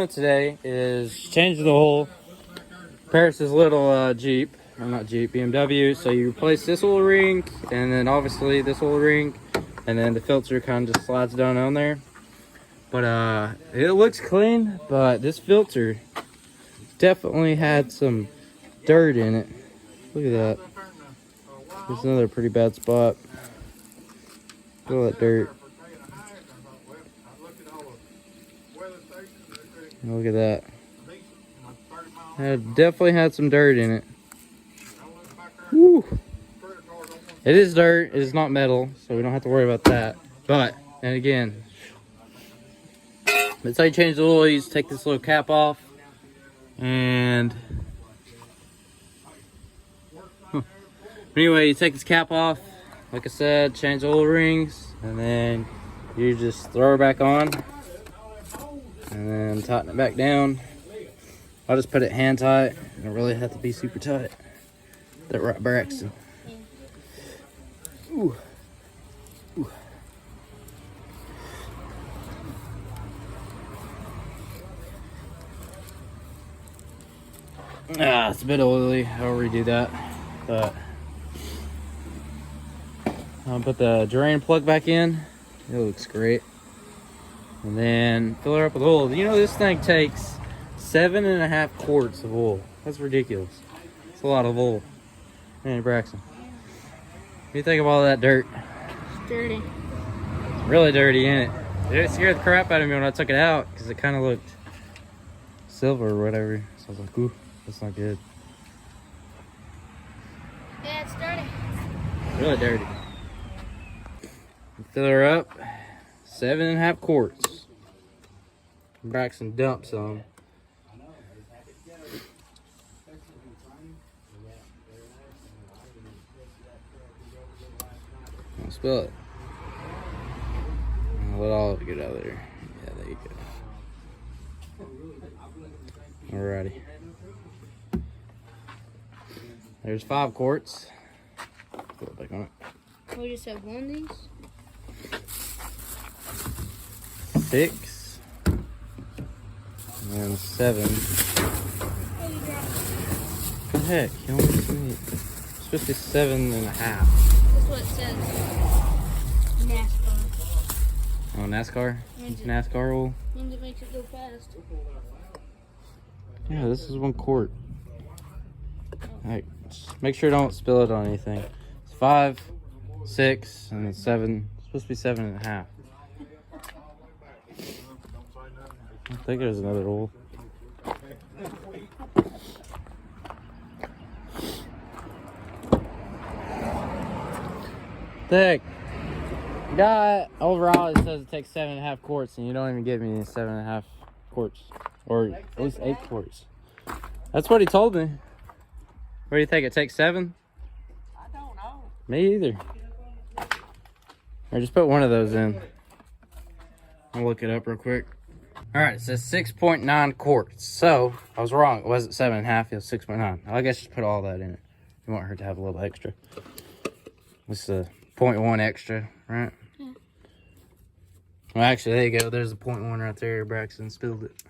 Today is changing the whole Paris's little Jeep, or not Jeep, BMW. So you replace this oil ring, and then obviously this oil ring, and then the filter kind of just slides down on there. But it looks clean, but this filter definitely had some dirt in it. Look at that. There's another pretty bad spot. Look at all that dirt. Look at that. It definitely had some dirt in it. Woo. It is dirt. It is not metal, so we don't have to worry about that. But, and again, that's how you change the oil. You just take this little cap off, and anyway, you take this cap off. Like I said, change the oil rings, and then you just throw it back on, and then tighten it back down. I'll just put it hand tight. I don't really have to be super tight. That right, Braxton. Ooh. Ooh. It's a bit oily. I'll redo that. But I'll put the drain plug back in. It looks great. And then fill her up with oil. You know, this thing takes 7.5 quarts of oil. That's ridiculous. It's a lot of oil. Hey, Braxton, what do you think of all that dirt? It's dirty. It's really dirty, ain't it? It scared the crap out of me when I took it out because it kind of looked silver or whatever. So I was like, ooh, that's not good. Yeah, it's dirty. Really dirty. Fill her up. 7.5 quarts. Braxton dumped some. I'll spill it. I'll let all of it get out of there. Yeah, there you go. Alrighty. There's 5 quarts. Put it back on it. We just have one of these. 6 and 7. What the heck? You don't want to see it. It's supposed to be 7.5. That's what it says. NASCAR. Oh, NASCAR? NASCAR oil? Means it makes it go fast. Yeah, this is 1 quart. Alright, just make sure don't spill it on anything. It's 5, 6, and then 7. It's supposed to be 7.5. I think there's another oil. Heck, guy overall it says it takes 7.5 quarts, and you don't even give me 7.5 quarts, or at least 8 quarts. That's what he told me. What do you think? It takes 7? I don't know. Me either. Or just put one of those in. I'll look it up real quick. All right, it says 6.9 quarts. So I was wrong. It wasn't 7.5. It was 6.9. I guess just put all that in it. You want her to have a little extra. This is a 0.1 extra, right? Yeah. Well, actually, there you go. There's a 0.1 right there. Braxton spilled it.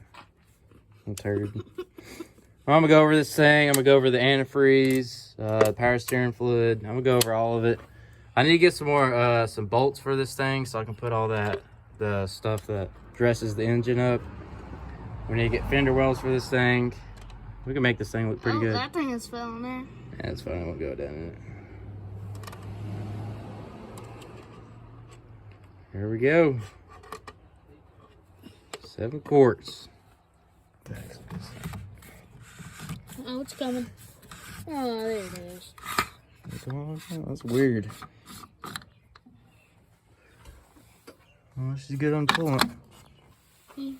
I'm turd. Well, I'm gonna go over this thing. I'm gonna go over the antifreeze, power steering fluid. I'm gonna go over all of it. I need to get some more some bolts for this thing so I can put all that the stuff that dresses the engine up. We need to get fender wells for this thing. We can make this thing look pretty good. That thing is falling there. Yeah, it's fine. We'll go down in it. Here we go. 7 quarts. Oh, it's coming. Oh, there it is. That's weird. Oh, she's good on pulling. Yeah,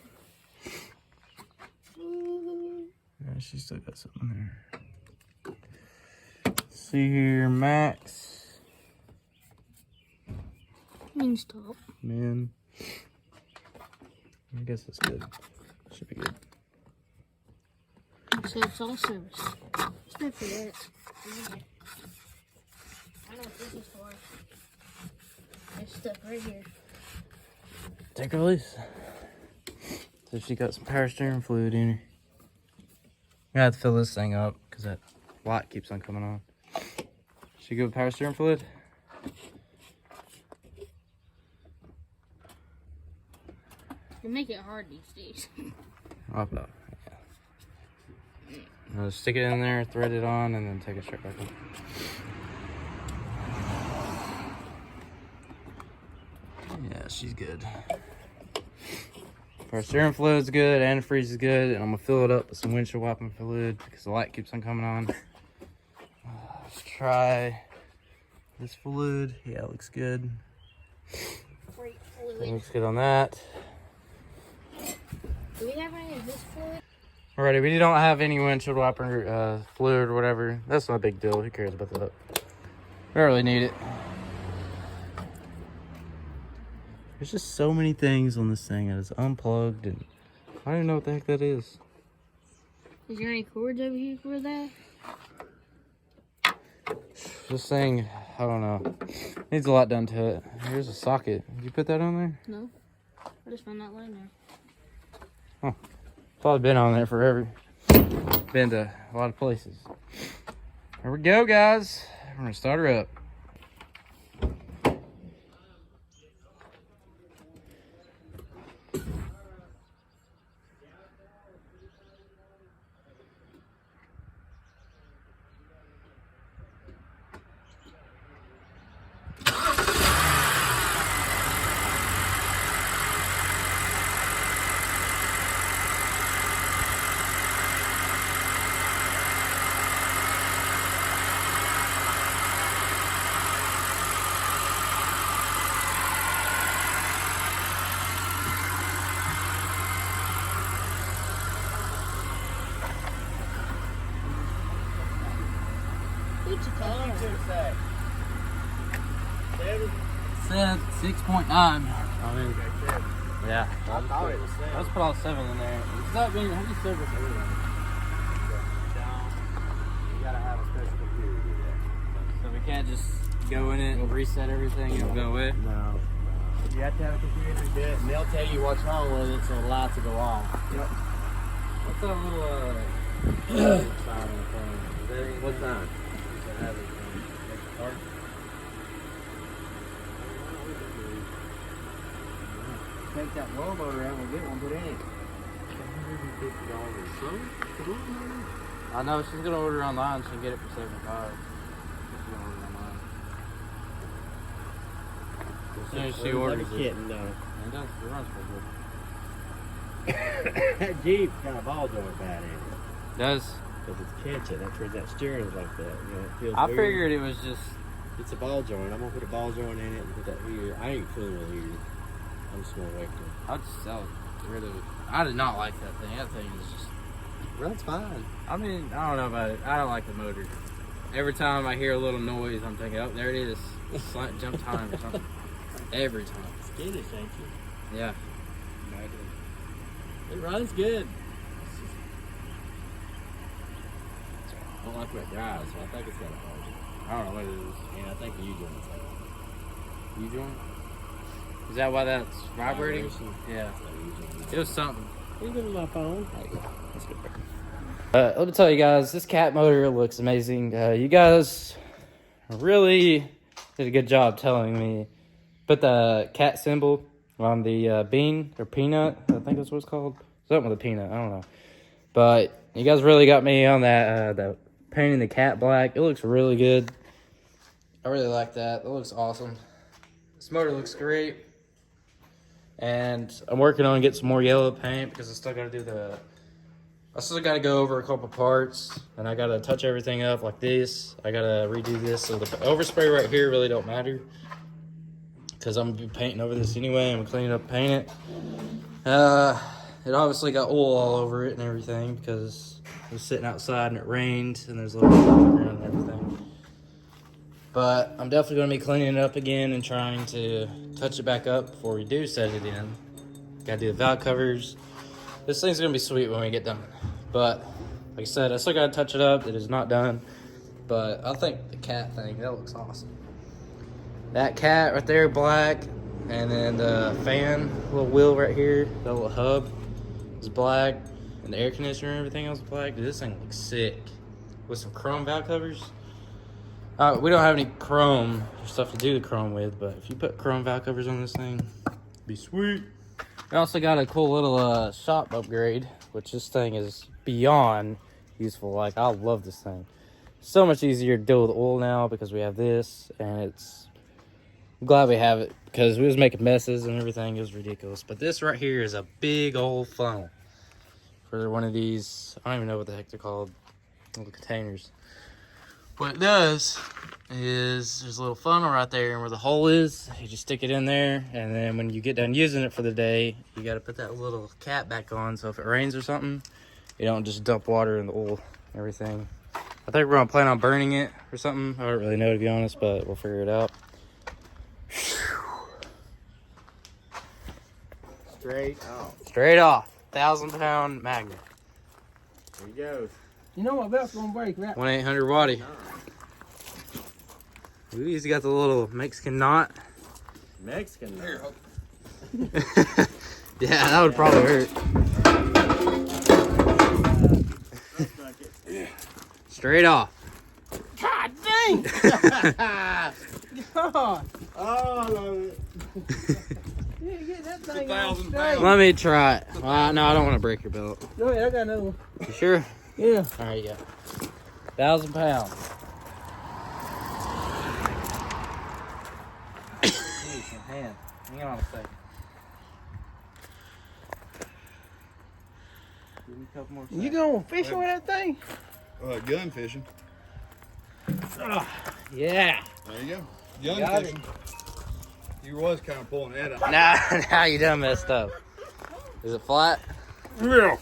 she's still got something there. Let's see here, max. Means stop. Man. I guess that's good. Should be good. So it's all service. It's not for that. I know what this is for. There's stuff right here. Take a release. So she got some power steering fluid in her. I have to fill this thing up because that light keeps on coming on. She good with power steering fluid? You make it hard these days. Up it up. Yeah. Stick it in there, thread it on, and then take it straight back on. Yeah, she's good. Our steering fluid's good, antifreeze is good, and I'm gonna fill it up with some windshield wiping fluid because the light keeps on coming on. Let's try this fluid. Yeah, it looks good. Great fluid. It looks good on that. Do we have any of this fluid? Alrighty, we don't have any windshield wiper fluid or whatever. That's not a big deal. Who cares about that? We don't really need it. There's just so many things on this thing that is unplugged, and I don't even know what the heck that is. Is there any cords over here for that? This thing, I don't know. Needs a lot done to it. Here's a socket. Did you put that on there? No. I just found that line there. Huh. Probably been on there forever. Been to a lot of places. Here we go, guys. We're gonna start her up. Said 6.9. I mean, yeah. Let's put all 7 in there. Does that mean how do you service everything? You gotta have a special computer to do that. So we can't just go in it and reset everything and it'll go away? No. You have to have a computer to do it, and they'll tell you what's wrong with it so the lights will go off. Yep. What's that little sign on the phone? Is that anything? What sign? Does it have anything? Make it hard? Take that blow motor out and get one put in it. $150 I know, she's gonna order online. She can get it for $75. She's gonna order online. As soon as she orders it. Kidding, no. It does. It runs pretty good. That Jeep got a ball joint bad in it. Does. Because it's catching. That's where that steering is like that. You know, it feels I weird. figured it was just. It's a ball joint. I'm gonna put a ball joint in it and put that here. I ain't fooling with here. I'm just gonna wait till. I'd just sell it. Rid of it. I did not like that thing. That thing is just. Runs fine. I mean, I don't know about it. I don't like the motor. Every time I hear a little noise, I'm thinking, oh, there it is. Jump time or something. Every time. Skittish, ain't you? Yeah. It runs good. I don't like where it drives, so I think it's got a ball joint. I don't know what it is. Yeah, I think the U-joint's like that. U-joint? Is that why that's vibrating? Vibration. Yeah. It's like U-joint. It was something. You give me my phone. There you go. That's good. Let me tell you guys, this cat motor looks amazing. You guys really did a good job telling me. Put the cat symbol on the bean or peanut. I think that's what it's called. Something with a peanut. I don't know. But you guys really got me on that. The painting the cat black. It looks really good. I really like that. It looks awesome. This motor looks great. And I'm working on getting some more yellow paint because I still got to do the. I still got to go over a couple parts, and I got to touch everything up like this. I got to redo this, so the overspray right here really don't matter because I'm going to be painting over this anyway. I'm going to clean it up, paint it. It obviously got oil all over it and everything because it was sitting outside and it rained, and there's a little bit on the ground and everything. But I'm definitely going to be cleaning it up again and trying to touch it back up before we do set it in. Got to do the valve covers. This thing's going to be sweet when we get done. But, like I said, I still got to touch it up. It is not done. But I think the cat thing, that looks awesome. That cat right there, black. And then the fan, little wheel right here, the little hub. is black, and the air conditioner and everything else is black. Dude, this thing looks sick. With some chrome valve covers. We don't have any chrome or stuff to do the chrome with, but if you put chrome valve covers on this thing, it'd be sweet. We also got a cool little shop upgrade, which this thing is beyond useful. Like, I love this thing. So much easier to deal with oil now because we have this, and I'm glad we have it because we was making messes and everything. It was ridiculous. But this right here is a big old funnel for one of these. I don't even know what the heck they're called, little containers. What it does is there's a little funnel right there, and where the hole is, you just stick it in there, and then when you get done using it for the day, you got to put that little cap back on, so if it rains or something, you don't just dump water in the oil and everything. I think we're gonna plan on burning it or something. I don't really know, to be honest, but we'll figure it out. Straight off. 1,000-pound magnet. There he goes. You know my belt's gonna break, right? 1-800 Waddy. Ooh, he's got the little Mexican knot. Mexican. Here, yeah, that would probably hurt. Straight off. God dang! God. Oh, I love it. Yeah, get that thing 1,000 straight. pounds. Let me try it. No, I don't want to break your belt. Go ahead, I got another one. You sure? Yeah. All right, you go. 1,000 pounds. Hang on a second. Give me a couple more seconds. You going fishing with that thing? Gun fishing. Yeah. There you go. Gun Got fishing. You was kind of pulling that up. Now you done messed up. Is it flat? Yeah.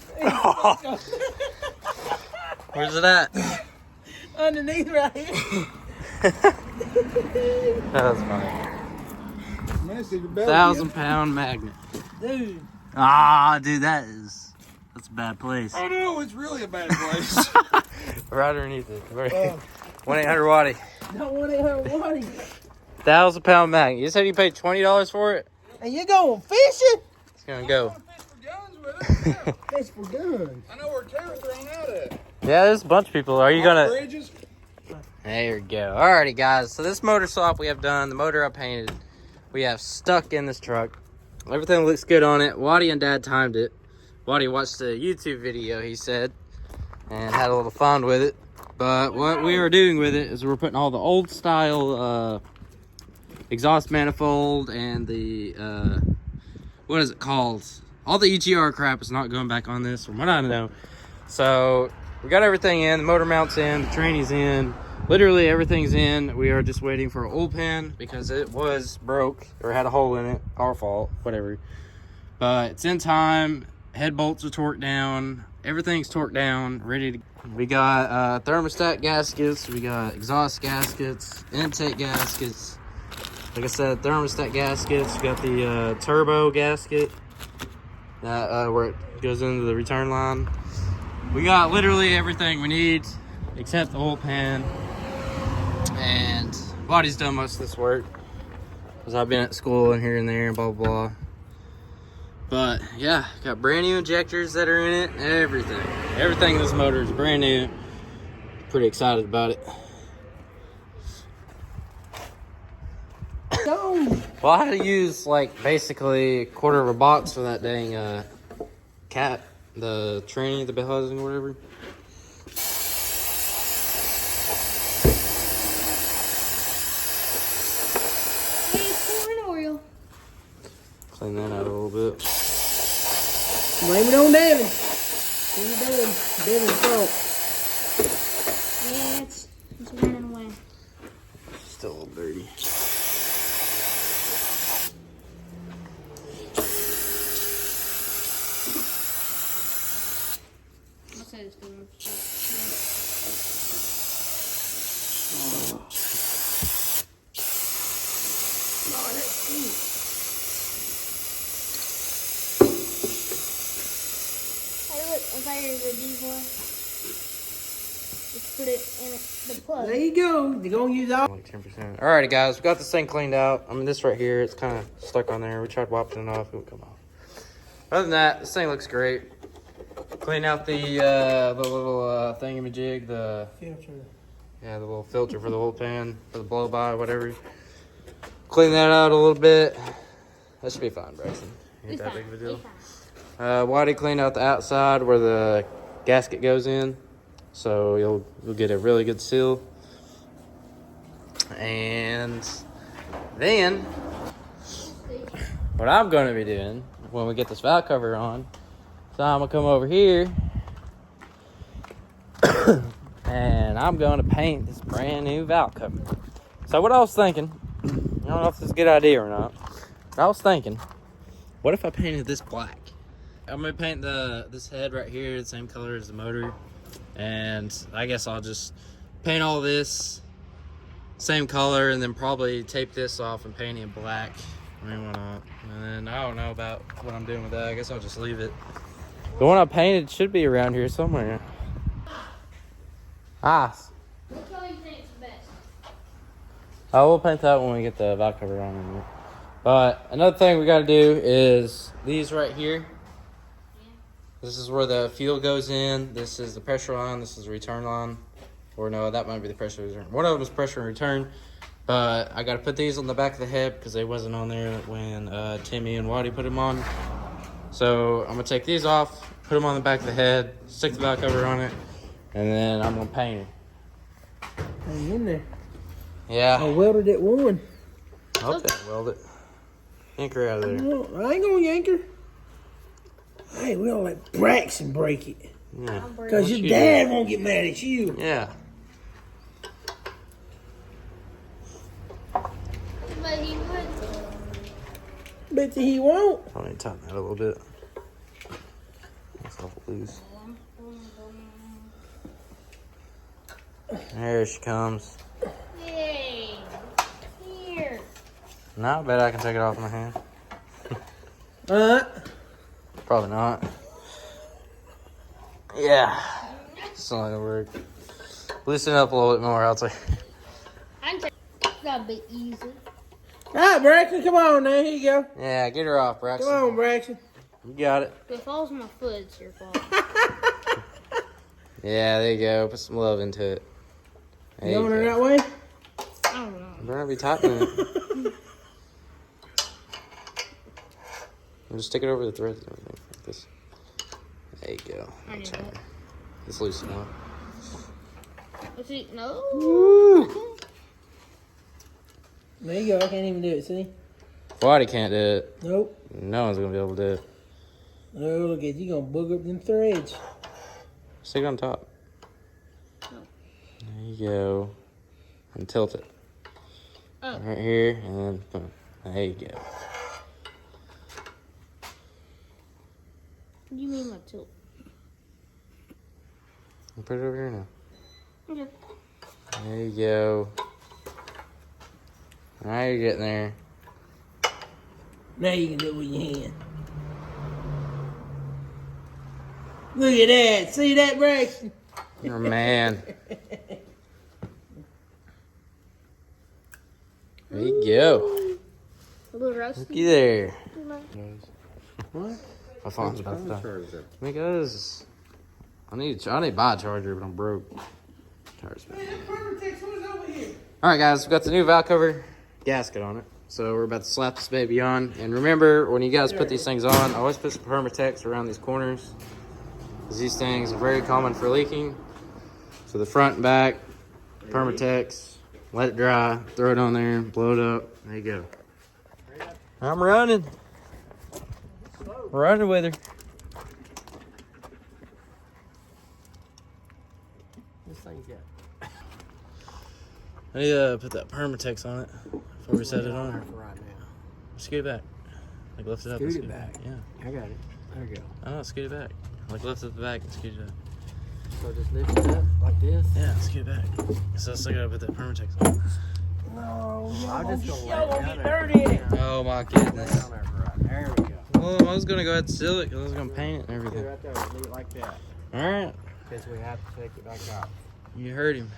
Where's it at? Underneath right here. That was funny. Man, see your belly. 1,000-pound magnet. Dude. Dude, that's a bad place. Oh no, it's really a bad place. Right underneath it. 1-800 Waddy. Don't want to hurt Waddy. 1,000-pound magnet. You said you paid $20 for it? And you going fishing? It's gonna go. Fish for guns with it. Yeah. Fish for guns. I know where Tara's thrown out at. Yeah, there's a bunch of people. Are you gonna? Bridges. There we go. Alrighty, guys. So this motor swap we have done. The motor I painted. We have stuck in this truck. Everything looks good on it. Waddy and Dad timed it. Waddy watched a YouTube video, he said, and had a little fun with it. But what we are doing with it is we're putting all the old style exhaust manifold and the what is it called? All the EGR crap is not going back on this, from what I know. So we got everything in. The motor mount's in. The tranny's in. Literally everything's in. We are just waiting for an oil pan because it was broke or had a hole in it. Our fault, whatever. But it's in time. Head bolts are torqued down. Everything's torqued down, ready to. We got thermostat gaskets. We got exhaust gaskets, intake gaskets. Like I said, thermostat gaskets. We got the turbo gasket that where it goes into the return line. We got literally everything we need except the oil pan. And Waddy's done most of this work because I've been at school and here and there and blah blah blah. But yeah, got brand new injectors that are in it. Everything in this motor is brand new. Pretty excited about it. Well, I had to use like basically a quarter of a box for that dang cap, the tranny, the bell housing or whatever. Clean that out a little bit. Blame it on Devin. What you doing? Devin's fault. Yeah, it's running away. Still a little dirty. I'll say this to him. Oh, that's cute. Hey, look, if I hear the D4, let's put it in the plug. There you go. You're going to use all. Like 10%. Alrighty, guys, we got this thing cleaned out. I mean, this right here, it's kind of stuck on there. We tried wiping it off, it would come off. Other than that, this thing looks great. Clean out the little thingamajig, the little filter for the oil pan, for the blow by, whatever. Clean that out a little bit. That should be fine, Braxton. Ain't that big of a deal. Whitey cleaned out the outside where the gasket goes in, so you'll get a really good seal. And then what I'm going to be doing when we get this valve cover on, so I'm going to come over here and I'm going to paint this brand new valve cover. So what I was thinking, I don't know if this is a good idea or not, but I was thinking, what if I painted this black? I'm going to paint this head right here the same color as the motor, and I guess I'll just paint all this same color and then probably tape this off and paint it black. I mean, why not? And then I don't know about what I'm doing with that. I guess I'll just leave it. The one I painted should be around here somewhere. Nice. What color you think's best? I will paint that when we get the valve cover on in a minute. But another thing we got to do is these right here. This is where the fuel goes in. This is the pressure line. This is the return line. Or no, that might be the pressure return. One of them is pressure and return. But I got to put these on the back of the head because they wasn't on there when Timmy and Waddy put them on. So I'm going to take these off, put them on the back of the head, stick the valve cover on it, and then I'm going to paint it. Hang in there. Yeah. I welded it one. I'll weld it. Yank her out of there. No, I ain't gonna yank her. Hey, we don't let Braxton break it. Yeah. Because your dad won't get mad at you. Yeah. But he would. Bet you he won't. I need to tighten that a little bit. That's awful loose. There she comes. Yay. Here. Now I bet I can take it off my hand. Probably not. Yeah. It's not gonna work. Loosen up a little bit more, I'll say. I'm taking that a bit easy. All right, Braxton, come on now. Here you go. Yeah, get her off, Braxton. Come on, Braxton. You got it. If it falls on my foot, it's your fault. Yeah, there you go. Put some love into it. There You you going her go. that way? I don't know. You better not be tightening it. And just stick it over the threads and everything like this. There you go. I knew that. It's loosen up. Let's see. No. Woo! There you go. I can't even do it. See? Waddy can't do it. Nope. No one's gonna be able to do it. Oh, look at you. Gonna booger up them threads. Stick it on top. No. There you go. And tilt it. Oh. Right here, and then boom. There you go. What do you mean by tilt? Put it over here now. Okay. There you go. Now you're getting there. Now you can do it with your hand. Look at that. See that, Braxton? You're a man. There you go. A little rusty. Looky there. What? My phone's about to die. Because I need to buy a charger, but I'm broke. Alright guys, we've got the new valve cover gasket on it. So we're about to slap this baby on. And remember, when you guys put these things on, always put some Permatex around these corners, because these things are very common for leaking. So the front and back, Permatex, let it dry, throw it on there, blow it up. There you go. I'm running. Running with her. This thing's got I need to put that Permatex on it before we set it on. for right now. Scoot it back. Like lift it up. and Scoot it back. Yeah. I got it. There we go. I know, scoot it back. Like lift it back and scoot it back. So just lift it up like this. Yeah, scoot it back. So I still gotta put that Permatex on. No, I'm just gonna y'all let gonna it get down dirty in it. Oh my goodness. down there for right. There we go. Well, I was gonna go ahead and seal it because I was gonna paint it and Leave it everything. right there. Leave it like that. Alright. Because we have to take it back out. You heard him.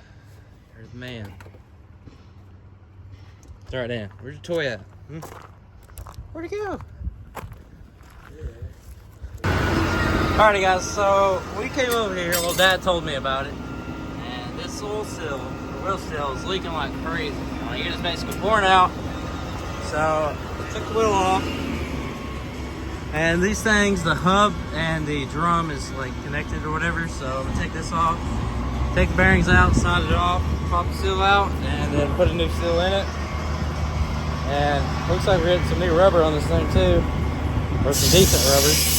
Heard the man. It's alright, Dan. Where's your toy at? Where'd it go? Alrighty guys, so we came over here, well Dad told me about it, and this oil seal, the wheel seal, is leaking like crazy. Like it is basically pouring out. So I took the wheel off, and these things, the hub and the drum is like connected or whatever, so I'm gonna take this off, take the bearings out, slide it off, pop the seal out, and then put a new seal in it. And looks like we're getting some new rubber on this thing too, or some decent rubber.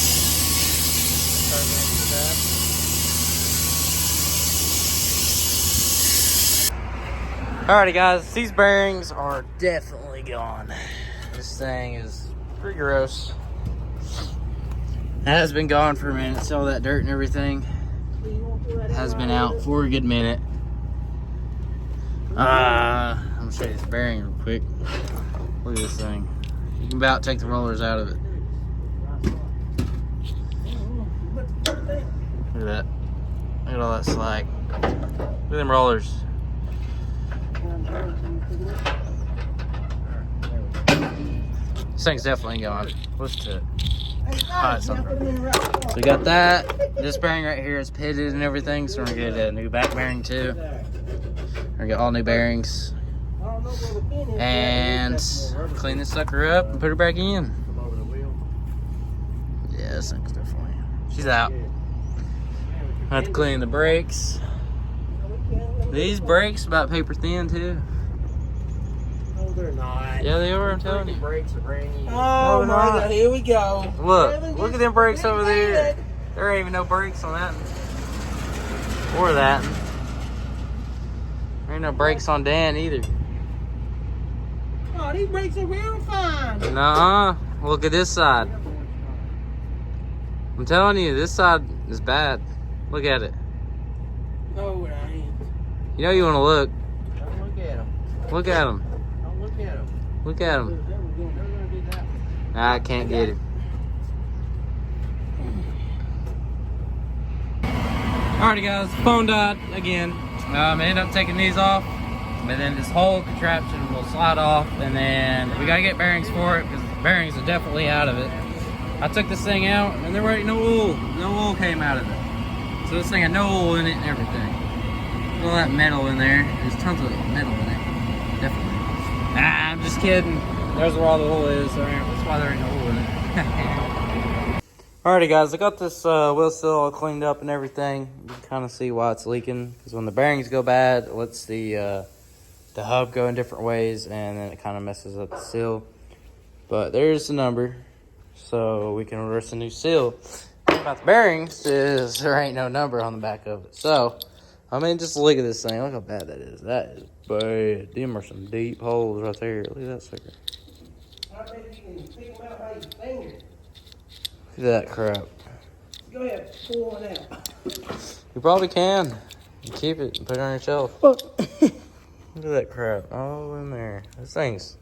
Alrighty guys, these bearings are definitely gone. This thing is pretty gross. It has been gone for a minute, see all that dirt and everything. It has been out for a good minute. I'm gonna show you this bearing real quick. Look at this thing. You can about take the rollers out of it. Look at that. Look at all that slack. Look at them rollers. This thing's definitely gone. Listen to it. Alright, so we got that. This bearing right here is pitted and everything, so we're gonna get a new back bearing too. We're gonna get all new bearings. And clean this sucker up and put her back in. Yeah, this thing's definitely. She's out. I have to clean the brakes. These brakes about paper thin too. No, they're not. Yeah, they are. I'm telling you. Brakes are brand new. Oh my not. God, here we go. Look at them brakes over there. There ain't even no brakes on that. Or that. There ain't no brakes on Dan either. Oh, these brakes are real fine. Nuh-uh. Look at this side. I'm telling you, this side is bad. Look at it. No, it ain't. You know you want to look. Don't look at them. Look at them. Don't look at them. Look at them. Nah, I can't get it. Alrighty guys, phone died again. I ended up taking these off, but then this whole contraption will slide off, and then we gotta get bearings for it because the bearings are definitely out of it. I took this thing out, and there was no oil. No oil came out of it. So this thing had no oil in it and everything. All that metal in there. There's tons of metal in it. Definitely. Nah, I'm just kidding. There's where all the oil is. That's why there ain't no oil in it. Alrighty guys, I got this wheel seal all cleaned up and everything. You can kind of see why it's leaking. Because when the bearings go bad, it lets the hub go in different ways, and then it kind of messes up the seal. But there's the number. So we can order us a new seal. About the bearings is there ain't no number on the back of it. So, I mean, just look at this thing. Look how bad that is. That is bad. Them are some deep holes right there. Look at that sucker. I bet you can pick them out by your finger. Look at that crap. Go ahead, pull one out. You probably can. You keep it and put it on your shelf. Look at that crap all in there. This thing's,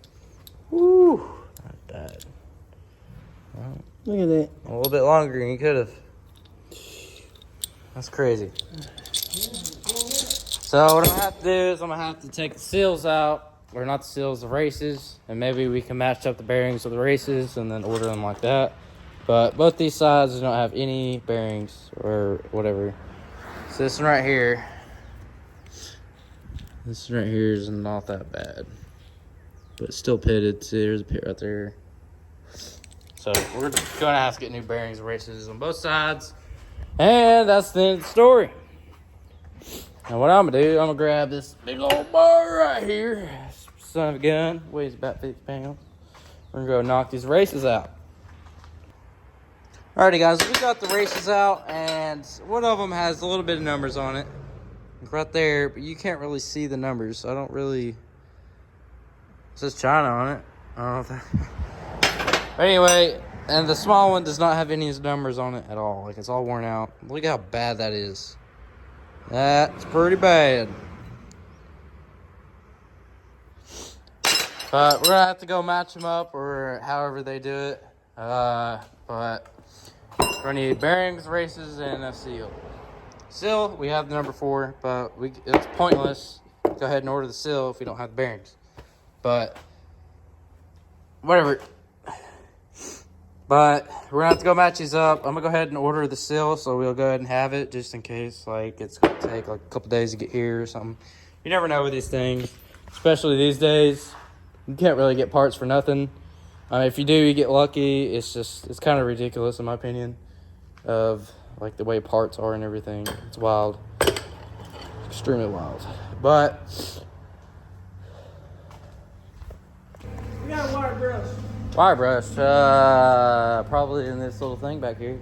woo, not bad. Well, Look at that. a little bit longer than you could have. That's crazy. So what I'm gonna have to do is I'm gonna have to take the seals out, or not the seals, the races, and maybe we can match up the bearings with the races and then order them like that. But both these sides don't have any bearings or whatever. So this one right here, is not that bad, but it's still pitted. See, there's a pit right there. So we're gonna have to get new bearings and races on both sides. And that's the end of the story. Now what I'm gonna do, I'm gonna grab this big old bar right here. Son of a gun, weighs about 50 pounds. We're gonna go knock these races out. Alrighty guys, we got the races out, and one of them has a little bit of numbers on it. Right there, but you can't really see the numbers, so I don't really... It says China on it. I don't know if that... But anyway, and the small one does not have any numbers on it at all. Like, it's all worn out. Look how bad that is. That's pretty bad. But we're gonna have to go match them up, or however they do it. But we're gonna need bearings, races, and a seal. Seal, we have the number 4, but it's pointless. Go ahead and order the seal if we don't have the bearings. But whatever. But we're gonna have to go match these up. I'm gonna go ahead and order the seal, so we'll go ahead and have it just in case like it's gonna take like a couple days to get here or something. You never know with these things, especially these days. You can't really get parts for nothing. If you do, you get lucky. It's kind of ridiculous in my opinion of like the way parts are and everything. It's wild, extremely wild. But We got a wire brush. wire brush, probably in this little thing back here.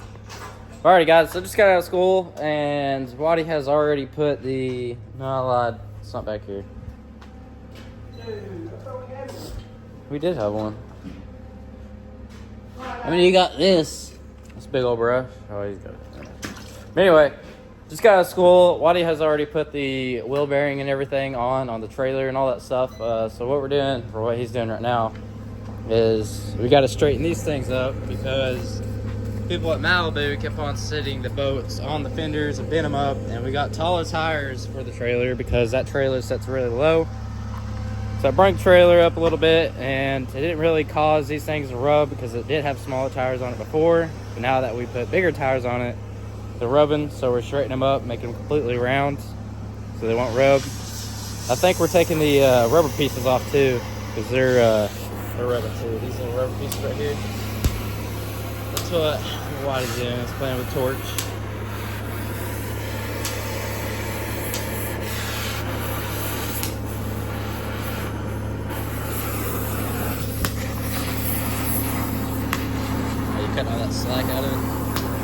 Alrighty guys, so just got out of school and Waddy has already put the, no I lied, it's not back here. Dude, I thought we had one. We did have one. I mean, you got this. This big old brush. Oh, he's got it. But anyway, just got out of school. Waddy has already put the wheel bearing and everything on the trailer and all that stuff. So what we're doing, or what he's doing right now, is we got to straighten these things up because people at Malibu kept on sitting the boats on the fenders and bent them up, and we got taller tires for the trailer because that trailer sets really low. So I brought the trailer up a little bit, and it didn't really cause these things to rub because it did have smaller tires on it before. But now that we put bigger tires on it, they're rubbing, so we're straightening them up, making them completely round so they won't rub. I think we're taking the rubber pieces off too because they're rubbing too. These little rubber pieces right here. That's what Waddy's doing. He's playing with torch. Are you cutting all that slack out of it?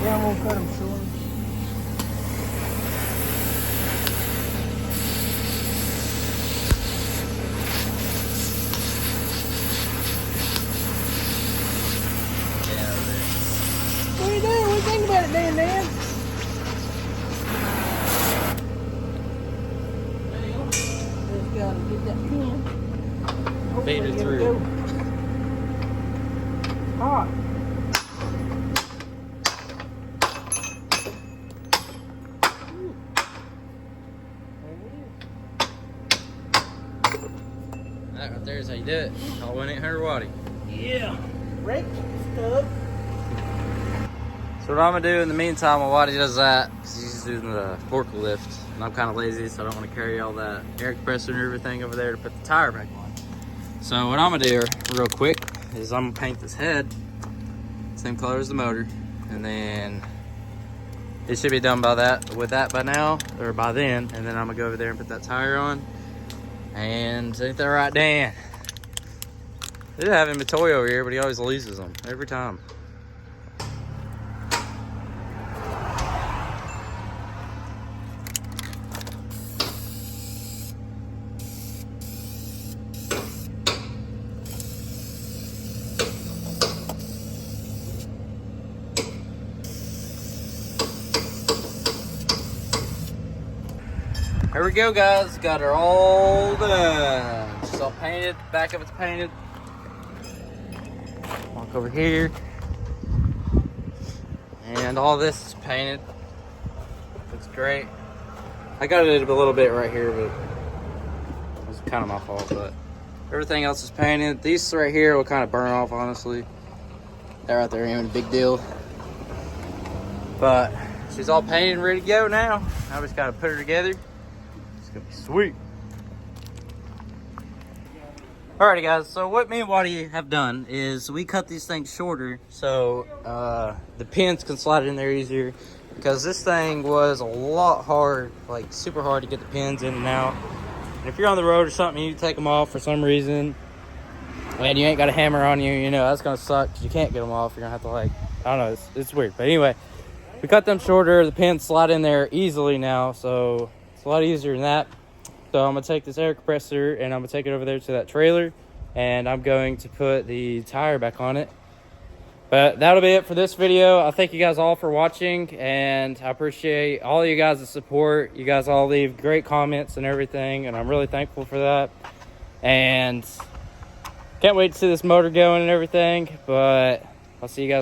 Yeah, I'm gonna cut them short. Yeah, over there. What are you doing? What do you think about it, Dan? Just gotta get that pin. Hopefully Fade it it'll through. go. Hot. That right there is how you do it. Call 1-800 Waddy. Yeah. Brake stuff. So what I'm gonna do in the meantime while Waddy does that, because he's doing the forklift, and I'm kind of lazy, so I don't want to carry all that air compressor and everything over there to put the tire back on. So what I'm gonna do real quick is I'm gonna paint this head same color as the motor, and then it should be done with that by now, or by then, and then I'm gonna go over there and put that tire on. And ain't that right, Dan? I did have him a toy over here, but he always loses them every time. Here we go, guys. Got her all done. She's all painted. Back of it's painted. Walk over here. And all this is painted. Looks great. I got it a little bit right here, but it was kind of my fault. But everything else is painted. These right here will kind of burn off, honestly. That right there ain't even a big deal. But she's all painted and ready to go now. I just gotta put her together. It's gonna be sweet. Alrighty guys, so what me and Waddy have done is we cut these things shorter so the pins can slide in there easier, because this thing was a lot hard, like super hard to get the pins in and out. And if you're on the road or something, you take them off for some reason, and you ain't got a hammer on you, you know, that's gonna suck because you can't get them off. You're gonna have to, like, I don't know, it's weird. But anyway, we cut them shorter, the pins slide in there easily now, so it's a lot easier than that. So I'm gonna take this air compressor and I'm gonna take it over there to that trailer, and I'm going to put the tire back on it. But that'll be it for this video. I thank you guys all for watching, and I appreciate all of you guys' support. You guys all leave great comments and everything, and I'm really thankful for that. And can't wait to see this motor going and everything, but I'll see you guys later.